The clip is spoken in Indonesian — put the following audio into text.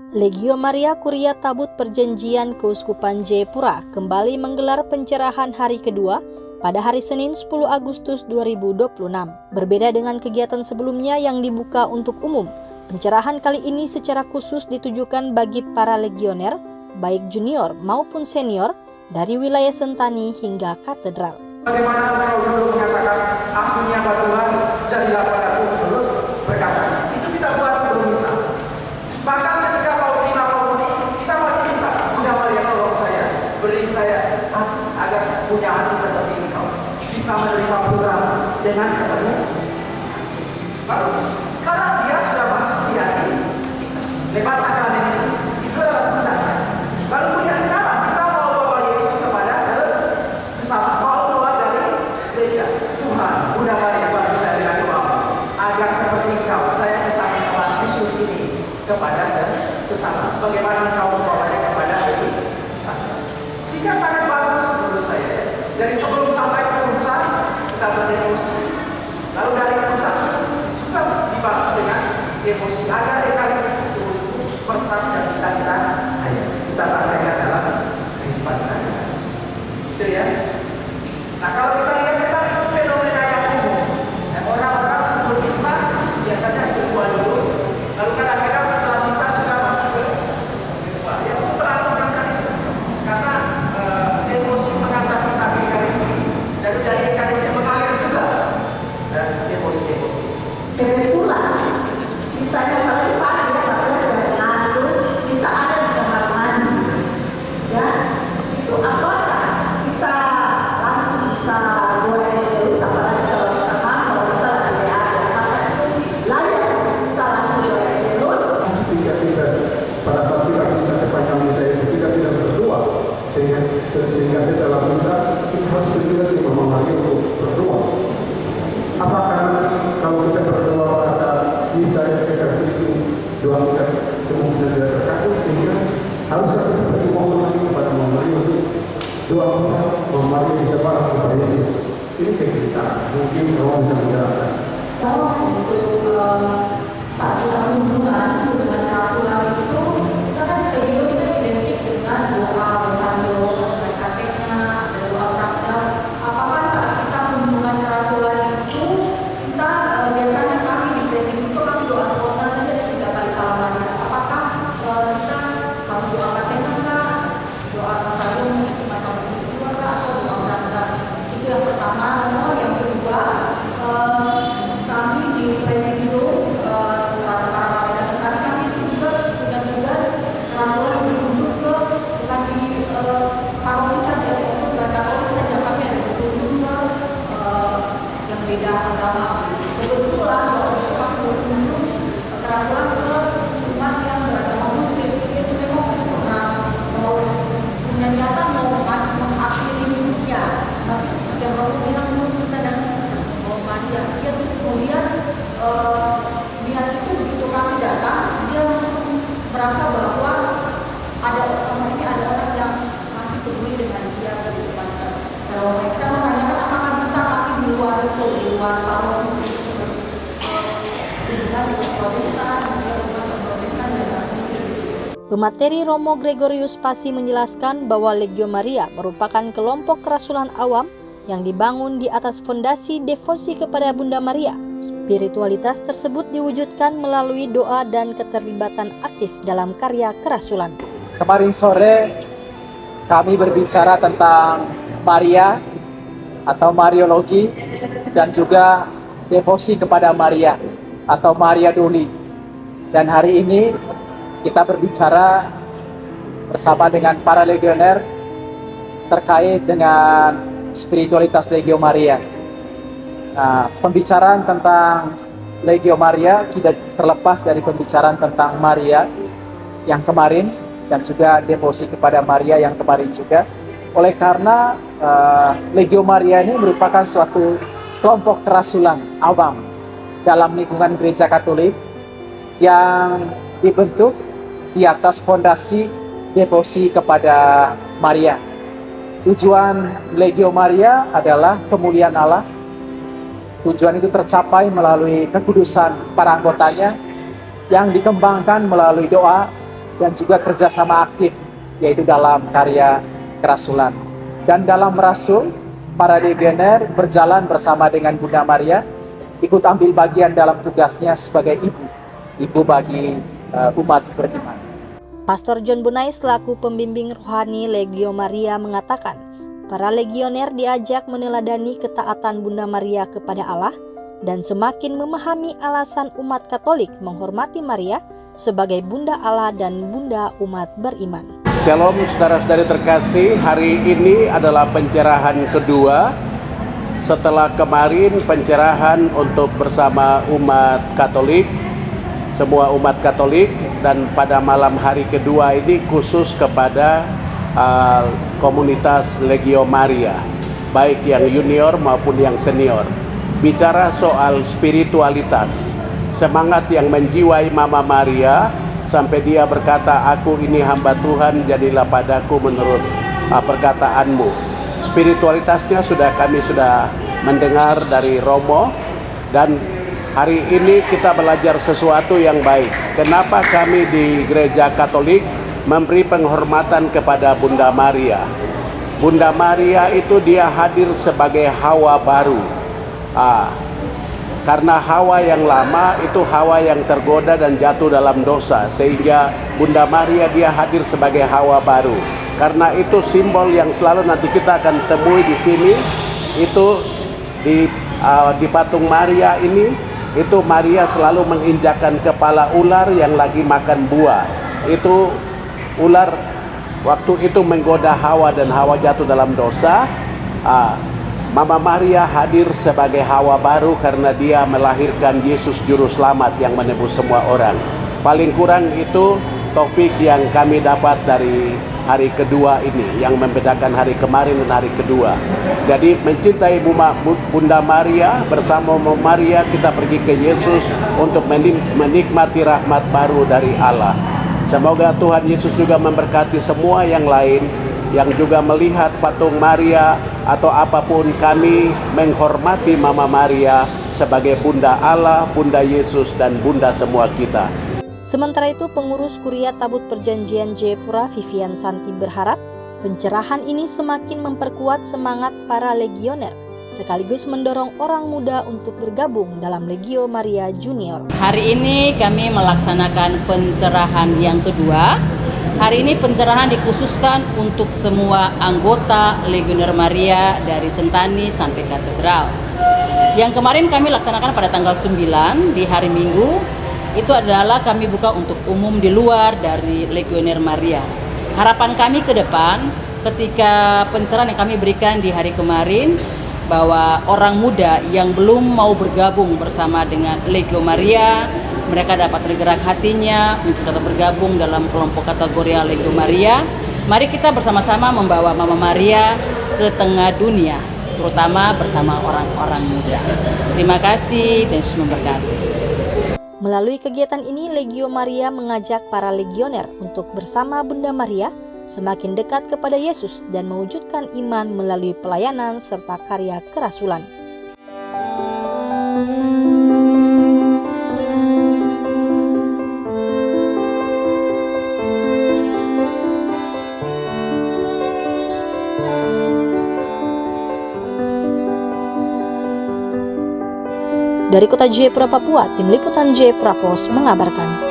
Legio Maria Kuria Tabut Perjanjian Keuskupan Jayapura kembali menggelar pencerahan hari kedua pada hari Senin 10 Agustus 2026. Berbeda dengan kegiatan sebelumnya yang dibuka untuk umum, pencerahan kali ini secara khusus ditujukan bagi para legioner, baik junior maupun senior, dari wilayah Sentani hingga katedral. Bagaimana engkau dulu mengatakan, aku menyapa Tuhan, jadilah padaku menurut perkataan. Itu kita buat sebelum misa. Bahkan ketika kau terima komuni, kita masih minta, Bunda Maria tolong saya, beri saya hati agar punya hati seperti engkau, bisa menerima putra dengan sepenuh. Baru sekarang dia sudah masuk di hati lewat sakramen itu adalah puncaknya. Lalu punya sekarang kita mau bawa Yesus kepada sesama, mau keluar dari gereja. Tuhan, Bunda Maria bantu saya dengan doa agar seperti engkau saya bisa mengenal Kristus ini kepada sesama, sebagaimana engkau membawanya kepada sesama. Sehingga sangat bagus menurut saya. Jadi sebelum sampai ke puncak kita berdevosi, lalu dari puncak juga dibantu dengan devosi agar ekaristi sungguh-sungguh meresap dan bisa kita praktekkan dalam kehidupan saya. Gitu ya. Nah, kalau kita lihat memang fenomena yang umum, orang-orang sebelum misa biasanya berdoa dulu, lalu kadang-kadang setelah misa juga masih berdoa. Ya, untuk melakukan itu, karena devosi mengantar kita ke ekaristi, dan dari ekaristi mengalir juga devosi. Kebetulan kita yang paling pagi kita ada di kamar mandi, ya. Itu apakah kita langsung bisa doa Angelus, apalagi kalau kita lagi ada, maka itu layak kita langsung doa Angelus. Tidak pada saat kita bisa sepanjang misa itu kita tidak berdoa, sehingga setelah misa kita harus berdoa di Mama Maria untuk berdoa. Apakah kalau kita berdoa pada saat misa itu doa kita kemungkinan tidak terkabul, sehingga harus kita berdoa lagi kepada Mama Maria untuk doa kita Mama Maria bisa parah kepada Yesus. Ini kegelisahan. Mungkin kamu bisa menjelaskan. Kalau untuk saat kita hubungan dengan rasulan itu, kita kan regio itu identik dengan doa bersando, KTP-nya, ada doa prakda. Apakah saat kita hubungan rasulan itu, kita biasanya kami di presidium itu kami doa spontan saja 3 kali salaman. Apakah kita harus doa KTP-nya, doa bersando cuma sampai peristiwa atau doa prakda? Itu yang pertama. Yang kedua, kami di presidium kami juga punya tugas rasulan berkunjung ke bukan di paroki saja, itu bukan paroki saja, kami ada berkunjung ke yang beda agama. Kebetulan waktu itu kami berkunjung ke rasulan ke umat yang beragama Muslim. Itu memang pernah mau punya niatan mau mengakhiri hidupnya, tapi yang mau bilang dulu kita dan mau Maria, dia terus kemudian lihat itu begitu kami datang, dia merasa bahwa ada sama ini ada orang yang masih peduli dengan dia di depan terowongan. Saya menanyakan apakah bisa kami di luar itu, di luar tahun dengan Protestan, Protestan dan Muslim. Pemateri Romo Gregorius Pasi menjelaskan bahwa Legio Maria merupakan kelompok kerasulan awam yang dibangun di atas fondasi devosi kepada Bunda Maria. Spiritualitas tersebut diwujudkan melalui doa dan keterlibatan aktif dalam karya kerasulan. Kemarin sore kami berbicara tentang Maria atau Mariologi dan juga devosi kepada Maria atau Maria Doli. Dan hari ini kita berbicara bersama dengan para legioner terkait dengan spiritualitas Legio Maria. Nah, pembicaraan tentang Legio Maria tidak terlepas dari pembicaraan tentang Maria yang kemarin dan juga devosi kepada Maria yang kemarin juga. Oleh karena Legio Maria ini merupakan suatu kelompok kerasulan awam dalam lingkungan gereja Katolik yang dibentuk di atas fondasi devosi kepada Maria. Tujuan Legio Maria adalah kemuliaan Allah. Tujuan itu tercapai melalui kekudusan para anggotanya yang dikembangkan melalui doa dan juga kerjasama aktif, yaitu dalam karya kerasulan. Dan dalam merasul, para legioner berjalan bersama dengan Bunda Maria, ikut ambil bagian dalam tugasnya sebagai ibu bagi umat beriman. Pastor John Bunai selaku pembimbing rohani Legio Maria mengatakan, para legioner diajak meneladani ketaatan Bunda Maria kepada Allah dan semakin memahami alasan umat Katolik menghormati Maria sebagai Bunda Allah dan Bunda umat beriman. Shalom saudara-saudari terkasih, hari ini adalah pencerahan kedua setelah kemarin pencerahan untuk bersama umat Katolik, semua umat Katolik, dan pada malam hari kedua ini khusus kepada komunitas Legio Maria, baik yang junior maupun yang senior. Bicara soal spiritualitas, semangat yang menjiwai Mama Maria, sampai dia berkata, aku ini hamba Tuhan, jadilah padaku menurut perkataanmu. Spiritualitasnya kami sudah mendengar dari Romo, dan hari ini kita belajar sesuatu yang baik. Kenapa kami di Gereja Katolik memberi penghormatan kepada Bunda Maria? Bunda Maria itu dia hadir sebagai Hawa baru. Karena Hawa yang lama itu Hawa yang tergoda dan jatuh dalam dosa, sehingga Bunda Maria dia hadir sebagai Hawa baru. Karena itu simbol yang selalu nanti kita akan temui di sini, itu di patung Maria ini, itu Maria selalu menginjakkan kepala ular yang lagi makan buah. Itu ular waktu itu menggoda Hawa dan Hawa jatuh dalam dosa. Mama Maria hadir sebagai Hawa baru karena dia melahirkan Yesus Juru Selamat yang menebus semua orang. Paling kurang itu topik yang kami dapat dari hari kedua ini, yang membedakan hari kemarin dan hari kedua. Jadi mencintai Bunda Maria, bersama Mama Maria kita pergi ke Yesus untuk menikmati rahmat baru dari Allah. Semoga Tuhan Yesus juga memberkati semua yang lain yang juga melihat patung Maria atau apapun. Kami menghormati Mama Maria sebagai Bunda Allah, Bunda Yesus, dan Bunda semua kita. Sementara itu, pengurus Kuria Tabut Perjanjian Jayapura Vivian Santi berharap pencerahan ini semakin memperkuat semangat para legioner, sekaligus mendorong orang muda untuk bergabung dalam Legio Maria Junior. Hari ini kami melaksanakan pencerahan yang kedua. Hari ini pencerahan dikhususkan untuk semua anggota Legioner Maria dari Sentani sampai Katedral. Yang kemarin kami laksanakan pada tanggal 9 di hari Minggu, itu adalah kami buka untuk umum di luar dari Legioner Maria. Harapan kami ke depan ketika pencerahan yang kami berikan di hari kemarin, bahwa orang muda yang belum mau bergabung bersama dengan Legio Maria, mereka dapat tergerak hatinya untuk tetap bergabung dalam kelompok kategori Legio Maria. Mari kita bersama-sama membawa Mama Maria ke tengah dunia, terutama bersama orang-orang muda. Terima kasih dan Yesus memberkati. Melalui kegiatan ini, Legio Maria mengajak para legioner untuk bersama Bunda Maria semakin dekat kepada Yesus dan mewujudkan iman melalui pelayanan serta karya kerasulan. Dari kota Jayapura, Papua, Tim Liputan Jayapura Pos mengabarkan.